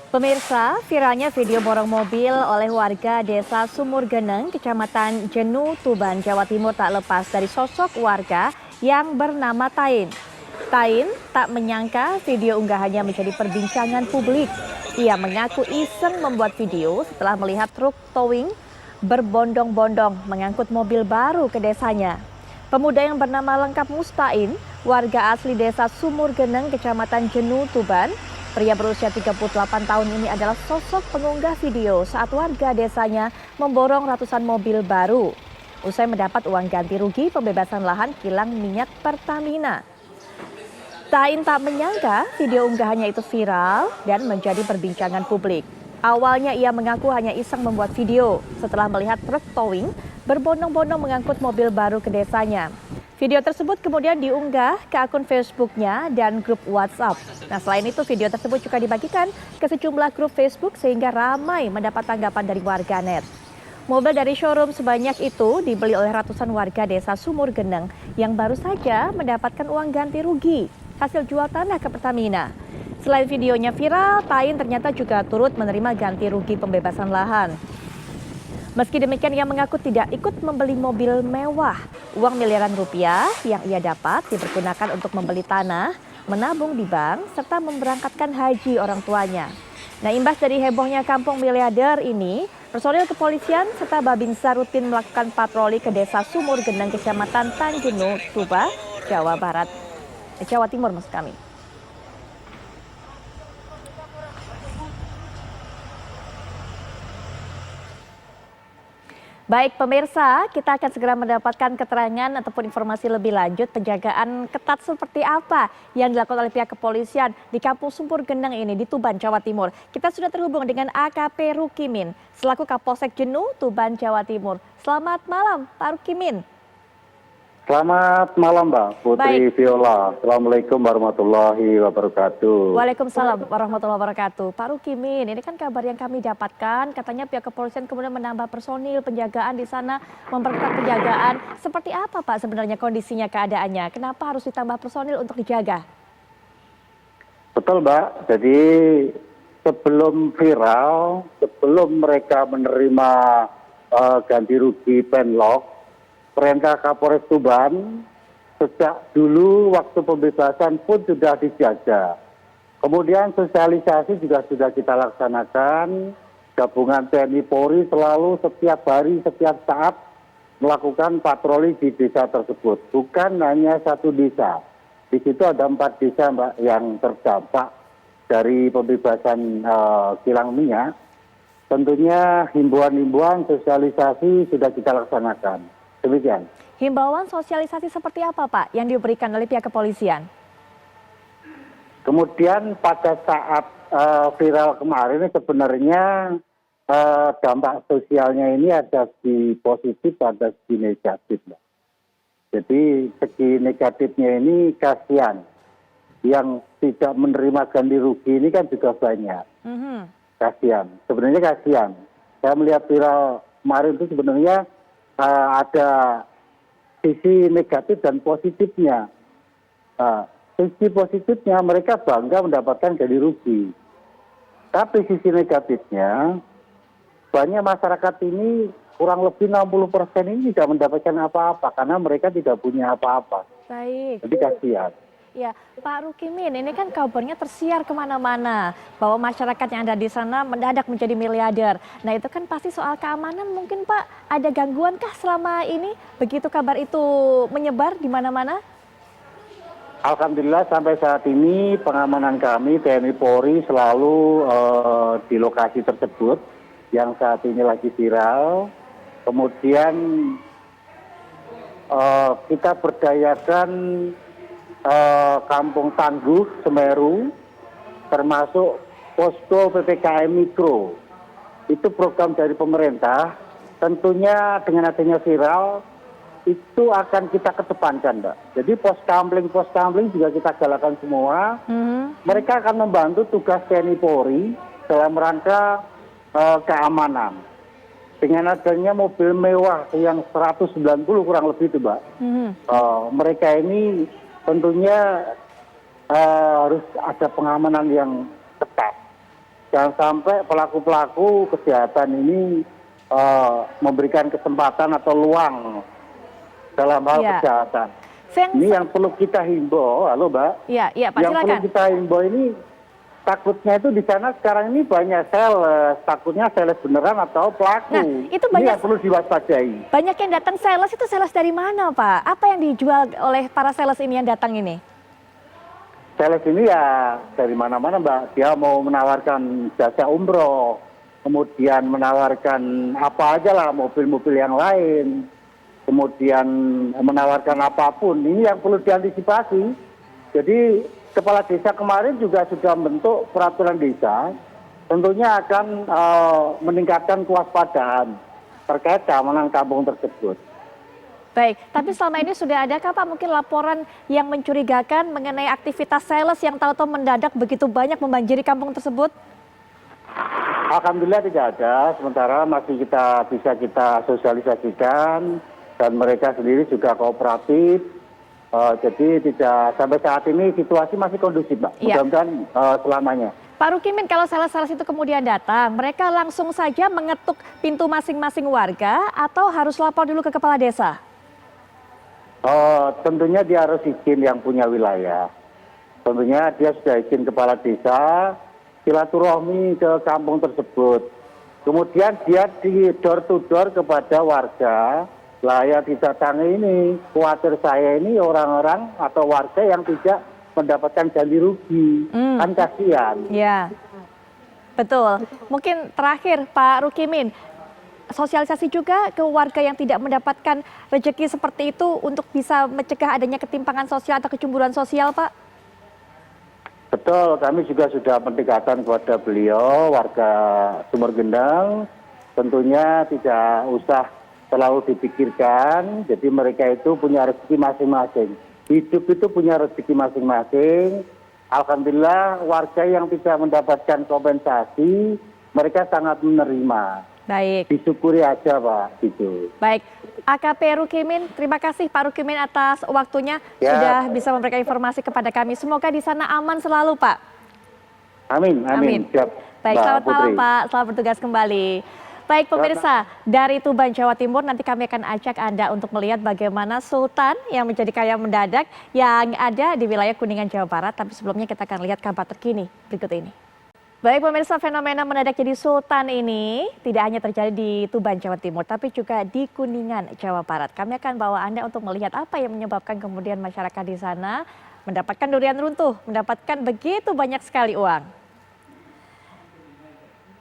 Pemirsa, viralnya video borong mobil oleh warga desa Sumur Geneng, Kecamatan Jenu, Tuban, Jawa Timur tak lepas dari sosok warga yang bernama Tain. Tain tak menyangka video unggahannya menjadi perbincangan publik. Ia mengaku iseng membuat video setelah melihat truk towing berbondong-bondong mengangkut mobil baru ke desanya. Pemuda yang bernama lengkap Mustain, warga asli desa Sumur Geneng, Kecamatan Jenu, Tuban, pria berusia 38 tahun ini adalah sosok pengunggah video saat warga desanya memborong ratusan mobil baru. Usai mendapat uang ganti rugi pembebasan lahan kilang minyak Pertamina. Tain tak menyangka video unggahannya itu viral dan menjadi perbincangan publik. Awalnya ia mengaku hanya iseng membuat video setelah melihat truk towing berbondong-bondong mengangkut mobil baru ke desanya. Video tersebut kemudian diunggah ke akun Facebooknya dan grup WhatsApp. Nah, selain itu video tersebut juga dibagikan ke sejumlah grup Facebook sehingga ramai mendapat tanggapan dari warganet. Mobil dari showroom sebanyak itu dibeli oleh ratusan warga desa Sumur Geneng yang baru saja mendapatkan uang ganti rugi hasil jual tanah ke Pertamina. Selain videonya viral, Tain ternyata juga turut menerima ganti rugi pembebasan lahan. Meski demikian, ia mengaku tidak ikut membeli mobil mewah. Uang miliaran rupiah yang ia dapat dipergunakan untuk membeli tanah, menabung di bank, serta memberangkatkan haji orang tuanya. Nah, imbas dari hebohnya kampung miliarder ini, personil kepolisian serta Babinsa rutin melakukan patroli ke desa Sumur Geneng, Kecamatan Tanjenu, Tuba, Jawa Timur maksud kami. Baik pemirsa, kita akan segera mendapatkan keterangan ataupun informasi lebih lanjut penjagaan ketat seperti apa yang dilakukan oleh pihak kepolisian di Kampung Sumur Geneng ini di Tuban, Jawa Timur. Kita sudah terhubung dengan AKP Rukimin selaku Kapolsek Jenu, Tuban, Jawa Timur. Selamat malam Pak Rukimin. Selamat malam Mbak Putri Viola. Assalamualaikum warahmatullahi wabarakatuh. Waalaikumsalam warahmatullahi wabarakatuh. Pak Rukimin, ini kan kabar yang kami dapatkan, katanya pihak kepolisian kemudian menambah personil penjagaan di sana, memperketat penjagaan. Seperti apa Pak sebenarnya kondisinya, keadaannya? Kenapa harus ditambah personil untuk dijaga? Betul Mbak, jadi sebelum viral, sebelum mereka menerima ganti rugi penlok, perintah Kapolres Tuban sejak dulu waktu pembebasan pun sudah dijaga. Kemudian sosialisasi juga sudah kita laksanakan. Gabungan TNI Polri selalu setiap hari, setiap saat melakukan patroli di desa tersebut. Bukan hanya satu desa. Di situ ada 4 desa Mbak yang terdampak dari pembebasan kilang minyak. Tentunya himbauan-himbauan sosialisasi sudah kita laksanakan. Demikian. Himbauan sosialisasi seperti apa Pak yang diberikan oleh pihak kepolisian? Kemudian pada saat viral kemarin sebenarnya dampak sosialnya ini ada segi positif, ada segi negatif. Jadi segi negatifnya ini kasihan. Yang tidak menerima ganti rugi ini kan juga banyak. Kasihan. Sebenarnya kasihan. Saya melihat viral kemarin itu sebenarnya ada sisi negatif dan positifnya. Sisi positifnya mereka bangga mendapatkan ganti rugi. Tapi sisi negatifnya banyak masyarakat ini kurang lebih 60% ini tidak mendapatkan apa-apa karena mereka tidak punya apa-apa. Baik. Jadi kasihan. Ya, Pak Rukimin, ini kan kabarnya tersiar kemana-mana bahwa masyarakat yang ada di sana mendadak menjadi miliarder. Nah itu kan pasti soal keamanan mungkin Pak, ada gangguan kah selama ini begitu kabar itu menyebar di mana-mana? Alhamdulillah sampai saat ini pengamanan kami TNI Polri selalu di lokasi tersebut yang saat ini lagi viral. Kemudian kita berdayakan Kampung Tangguh, Semeru, termasuk posko PPKM Mikro. Itu program dari pemerintah, tentunya dengan adanya viral, itu akan kita kedepankan, Mbak. Jadi pos kamling juga kita galakan semua. Mereka akan membantu tugas TNI Polri dalam rangka keamanan. Dengan adanya mobil mewah yang 190 kurang lebih itu, Mbak. Mereka ini tentunya harus ada pengamanan yang ketat. jangan sampai pelaku-pelaku kejahatan ini memberikan kesempatan atau luang dalam hal Ya. kejahatan. Saya Ini yang perlu kita himbau, halo Mbak. Ya, ya Pak, Yang perlu silakan. kita himbau ini takutnya itu di sana sekarang ini banyak sales, takutnya sales beneran atau pelaku. Nah, itu Ini banyak- yang perlu diwaspadai. Banyak yang datang sales, itu sales dari mana Pak? Apa yang dijual oleh para sales ini yang datang ini? Sales ini ya dari mana-mana Mbak. Dia mau menawarkan jasa umroh, kemudian menawarkan apa aja lah, mobil-mobil yang lain, kemudian menawarkan apapun. Ini yang perlu diantisipasi. Jadi kepala desa kemarin juga sudah membentuk peraturan desa, tentunya akan meningkatkan kewaspadaan terkait keamanan kampung tersebut. Baik, tapi selama ini sudah adakah Pak mungkin laporan yang mencurigakan mengenai aktivitas sales yang tahu-tahu mendadak begitu banyak membanjiri kampung tersebut? Alhamdulillah tidak ada, sementara masih bisa kita sosialisasikan dan mereka sendiri juga kooperatif. Jadi tidak sampai saat ini situasi masih kondusif, Mbak. Iya. Mudah-mudahan selamanya. Pak Rukimin, kalau sales-sales itu kemudian datang, mereka langsung saja mengetuk pintu masing-masing warga atau harus lapor dulu ke kepala desa? Tentunya dia harus izin yang punya wilayah. Tentunya dia sudah izin kepala desa, silaturahmi ke kampung tersebut. Kemudian dia di door to door kepada warga. Lah yang didatangi ini, khawatir saya ini orang-orang atau warga yang tidak mendapatkan ganti rugi. Kan kasihan. Ya, betul. Mungkin terakhir Pak Rukimin, sosialisasi juga ke warga yang tidak mendapatkan rezeki seperti itu untuk bisa mencegah adanya ketimpangan sosial atau kecemburuan sosial, Pak? Betul, kami juga sudah pendekatan kepada beliau, warga Sumur Gendang. Tentunya tidak usah terlalu dipikirkan, jadi mereka itu punya rezeki masing-masing. Hidup itu punya rezeki masing-masing. Alhamdulillah warga yang tidak mendapatkan kompensasi, mereka sangat menerima. Baik. Disyukuri aja Pak, gitu. Baik, AKP Rukimin, terima kasih Pak Rukimin atas waktunya Ya. sudah bisa memberikan informasi kepada kami. Semoga di sana aman selalu, Pak. Amin, amin. Siap, Baik, Mbak selamat malam Putri. Pak, selamat bertugas kembali. Baik pemirsa, dari Tuban, Jawa Timur nanti kami akan ajak Anda untuk melihat bagaimana Sultan yang menjadi kaya mendadak yang ada di wilayah Kuningan, Jawa Barat. Tapi sebelumnya kita akan lihat kabar terkini berikut ini. Baik pemirsa, fenomena mendadak jadi Sultan ini tidak hanya terjadi di Tuban, Jawa Timur, tapi juga di Kuningan, Jawa Barat. Kami akan bawa Anda untuk melihat apa yang menyebabkan kemudian masyarakat di sana mendapatkan durian runtuh, mendapatkan begitu banyak sekali uang.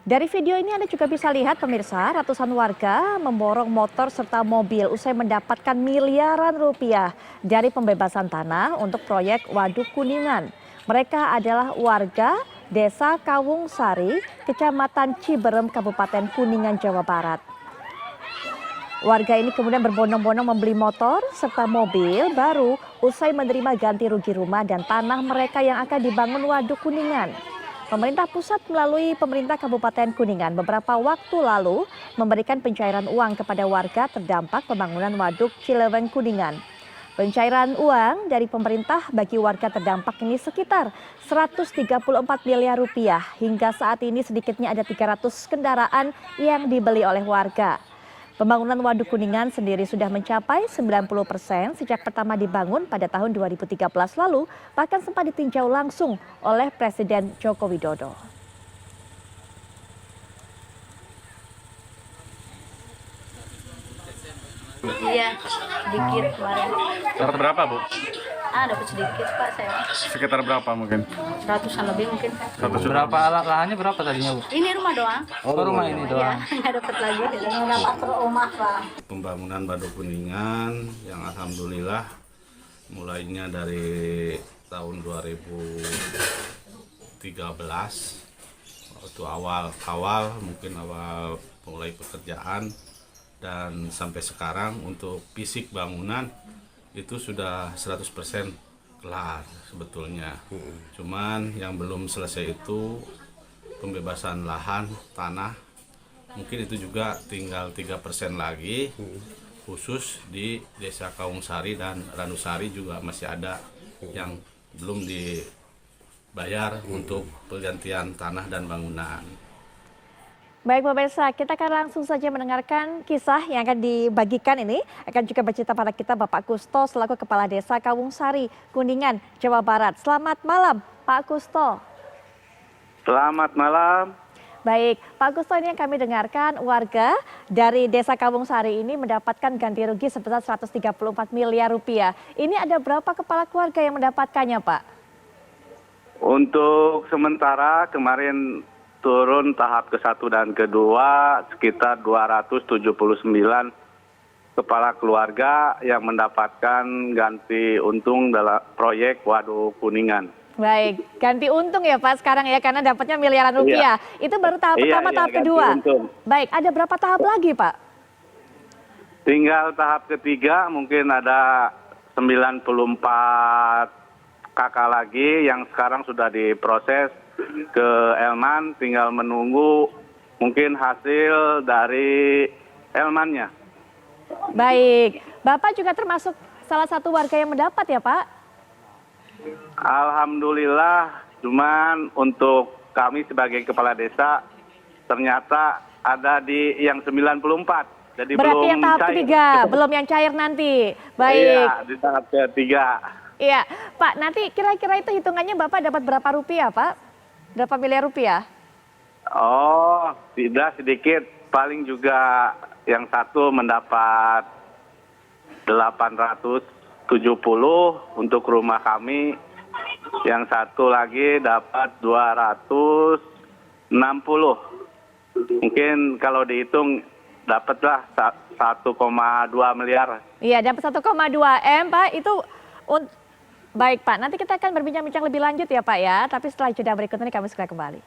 Dari video ini Anda juga bisa lihat pemirsa, ratusan warga memborong motor serta mobil usai mendapatkan miliaran rupiah dari pembebasan tanah untuk proyek Waduk Kuningan. Mereka adalah warga Desa Kawung Sari, Kecamatan Ciberem, Kabupaten Kuningan, Jawa Barat. Warga ini kemudian berbondong-bondong membeli motor serta mobil baru usai menerima ganti rugi rumah dan tanah mereka yang akan dibangun Waduk Kuningan. Pemerintah pusat melalui pemerintah Kabupaten Kuningan beberapa waktu lalu memberikan pencairan uang kepada warga terdampak pembangunan Waduk Cileweng Kuningan. Pencairan uang dari pemerintah bagi warga terdampak ini sekitar 134 miliar rupiah. Hingga saat ini sedikitnya ada 300 kendaraan yang dibeli oleh warga. Pembangunan Waduk Kuningan sendiri sudah mencapai 90% sejak pertama dibangun pada tahun 2013 lalu, bahkan sempat ditinjau langsung oleh Presiden Joko Widodo. Iya, sedikit kemarin. Dapat berapa, Bu? Dapat sedikit Pak saya. Sekitar berapa mungkin? Ratusan lebih mungkin. 100 juta. Berapa lahannya berapa tadinya, Bu? Ini rumah doang. Oh, rumah ini Iya, doang. nggak dapat lagi. Nggak dapat rumah Pak. Pembangunan Waduk Kuningan yang alhamdulillah mulainya dari tahun 2013 waktu awal mungkin awal mulai pekerjaan dan sampai sekarang untuk fisik bangunan itu sudah 100% kelar sebetulnya. Cuman yang belum selesai itu pembebasan lahan tanah, mungkin itu juga tinggal 3% lagi, khusus di Desa Kawung Sari dan Ranusari juga masih ada yang belum bayar untuk pergantian tanah dan bangunan. Baik pemirsa, kita akan langsung saja mendengarkan kisah yang akan dibagikan ini. Akan juga bercerita pada kita Bapak Kusto selaku Kepala Desa Kawungsari, Kuningan, Jawa Barat. Selamat malam Pak Kusto. Selamat malam. Baik, Pak Kusto, ini yang kami dengarkan warga dari Desa Kawungsari ini mendapatkan ganti rugi sebesar 134 miliar rupiah. Ini ada berapa kepala keluarga yang mendapatkannya Pak? Untuk sementara kemarin turun tahap ke-1 dan ke-2 sekitar 279 kepala keluarga yang mendapatkan ganti untung dalam proyek Waduk Kuningan. Baik, ganti untung ya Pak sekarang ya karena dapatnya miliaran rupiah. Itu baru tahap pertama, tahap kedua. Untung. Baik, ada berapa tahap lagi Pak? Tinggal tahap ketiga mungkin ada 94 kakak lagi yang sekarang sudah diproses ke Elman, tinggal menunggu mungkin hasil dari Elmannya. Baik, Bapak juga termasuk salah satu warga yang mendapat ya Pak? Alhamdulillah, cuman untuk kami sebagai kepala desa ternyata ada di yang 94. Jadi Berarti belum yang tahap cair. ketiga, belum yang cair nanti. Baik. Iya, di tahap ketiga. Iya, Pak, nanti kira-kira itu hitungannya Bapak dapat berapa rupiah Pak? Berapa miliar rupiah? Oh, tidak sedikit. Paling juga yang satu mendapat 870 untuk rumah kami. Yang satu lagi dapat 260. Mungkin kalau dihitung dapatlah 1,2 miliar. Iya, dapat 1,2 M Pak. Itu baik Pak, nanti kita akan berbincang-bincang lebih lanjut ya Pak ya. Tapi setelah jeda berikut ini kami segera kembali.